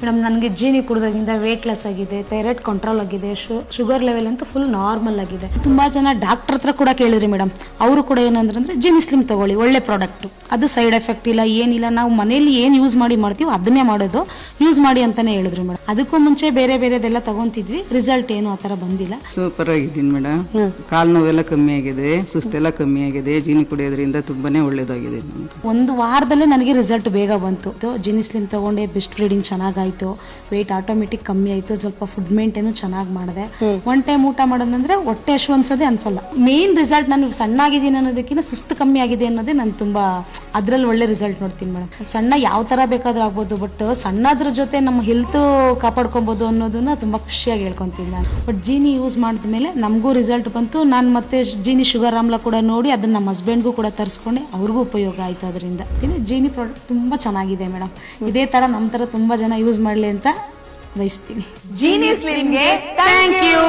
Madam ನನಗೆ Jeeni ಕುಡಿದಾಗಿಂದ wait less ಆಗಿದೆ, thyroid control ಆಗಿದೆ, ಶುಗರ್ ಲೆವೆಲ್ ಅಂತೂ ಫುಲ್ ನಾರ್ಮಲ್ ಆಗಿದೆ. ತುಂಬಾ ಜನ ಡಾಕ್ಟರ್ ಹತ್ರ ಕೂಡ ಕೇಳಿದ್ರಿ ಮೇಡಮ್, ಅವರು ಕೂಡ ಏನಂದ್ರೆ ಜೀನಿ ಸ್ಲಿಮ್ ತಗೊಳ್ಳಿ, ಒಳ್ಳೆ ಪ್ರಾಡಕ್ಟ್, ಅದು ಸೈಡ್ ಎಫೆಕ್ಟ್ ಇಲ್ಲ ಏನಿಲ್ಲ, ನಾವು ಮನೇಲಿ ಏನು ಯೂಸ್ ಮಾಡ್ತೀವಿ ಅದನ್ನೇ ಮಾಡೋದು, ಯೂಸ್ ಮಾಡಿ ಅಂತಾನೆ ಹೇಳಿದ್ರು ಮೇಡಮ್. ಅದಕ್ಕೂ ಮುಂಚೆ ಬೇರೆ ಬೇರೆದೆಲ್ಲ ತಗೊಂತಿದ್ವಿ, ರಿಸಲ್ಟ್ ಏನು ಆ ಥರ ಬಂದಿಲ್ಲ. ಸೂಪರ್ ಆಗಿದ್ದೀನಿ ಮೇಡಮ್. ಕಾಲು ನೋವೆಲ್ಲ ಕಮ್ಮಿ ಆಗಿದೆ, ಸುಸ್ತೆಲ್ಲ ಕಮ್ಮಿ ಆಗಿದೆ, ಜೀನಿ ಕುಡಿಯೋದ್ರಿಂದ ತುಂಬಾನೇ ಒಳ್ಳೇದಾಗಿದೆ. ಒಂದು ವಾರದಲ್ಲೇ ನನಗೆ ರಿಸಲ್ಟ್ ಬೇಗ ಬಂತು. ಜೀನಿ ಸ್ಲಿಮ್ ತಗೊಂಡೆ, ಬೆಸ್ಟ್ ಫೀಡಿಂಗ್ ಚೆನ್ನಾಗಾಯ್ತು, ವೆಯ್ಟ್ ಆಟೋಮೆಟಿಕ್ ಕಮ್ಮಿ ಆಯ್ತು, ಸ್ವಲ್ಪ ಫುಡ್ ಮೇಂಟೇನು ಚೆನ್ನಾಗಿ ಮಾಡಿದೆ. ಒನ್ ಟೈಮ್ ಊಟ ಮಾಡೋದಂದ್ರೆ ಹೊಟ್ಟೆ ಅಷ್ಟು ಅನ್ಸೋದೇ ಅನ್ಸಲ್ಲ. ಮೇನ್ ರಿಸಲ್ಟ್ ನಾನು ಸಣ್ಣಾಗಿದ್ದೀನಿ ಅನ್ನೋದಕ್ಕಿಂತ ಸುಸ್ತು ಕಮ್ಮಿ ಆಗಿದೆ ಅನ್ನೋದೇ ನಾನು ತುಂಬಾ ಅದ್ರಲ್ಲಿ ಒಳ್ಳೆ ರಿಸಲ್ಟ್ ನೋಡ್ತೀನಿ ಮೇಡಮ್. ಸಣ್ಣ ಯಾವ ತರ ಬೇಕಾದ್ರೂ ಆಗ್ಬೋದು, ಬಟ್ ಸಣ್ಣದ್ರ ಜೊತೆ ನಮ್ಮ ಹೆಲ್ತ್ ಕಾಪಾಡ್ಕೊಬೋದು ಅನ್ನೋದನ್ನ ತುಂಬಾ ಖುಷಿಯಾಗಿ ಹೇಳ್ಕೊಂತೀನಿ ನಾನು. ಬಟ್ ಜೀನಿ ಯೂಸ್ ಮಾಡಿದ್ಮೇಲೆ ನಮಗೂ ರಿಸಲ್ಟ್ ಬಂತು. ನಾನು ಮತ್ತೆ ಜೀನಿ ಶುಗರ್ ಆಮ್ಲ ಕೂಡ ನೋಡಿ ಅದನ್ನ ನಮ್ಮ ಹಸ್ಬೆಂಡ್ಗೂ ಕೂಡ ತರಿಸ್ಕೊಂಡೆ, ಅವ್ರಿಗೂ ಉಪಯೋಗ ಆಯ್ತು ಅದರಿಂದ. ಜೀನಿ ಪ್ರಾಡಕ್ಟ್ ತುಂಬಾ ಚೆನ್ನಾಗಿದೆ ಮೇಡಮ್. ಇದೇ ತರ ನಮ್ಮ ತರ ತುಂಬಾ ಜನ ಯೂಸ್ ಮಾಡಲಿ ಅಂತ ಬಯಸ್ತೀನಿ. ಜೀನಿ ಸ್ಲಿಮ್ಗೆ ಥ್ಯಾಂಕ್ ಯು.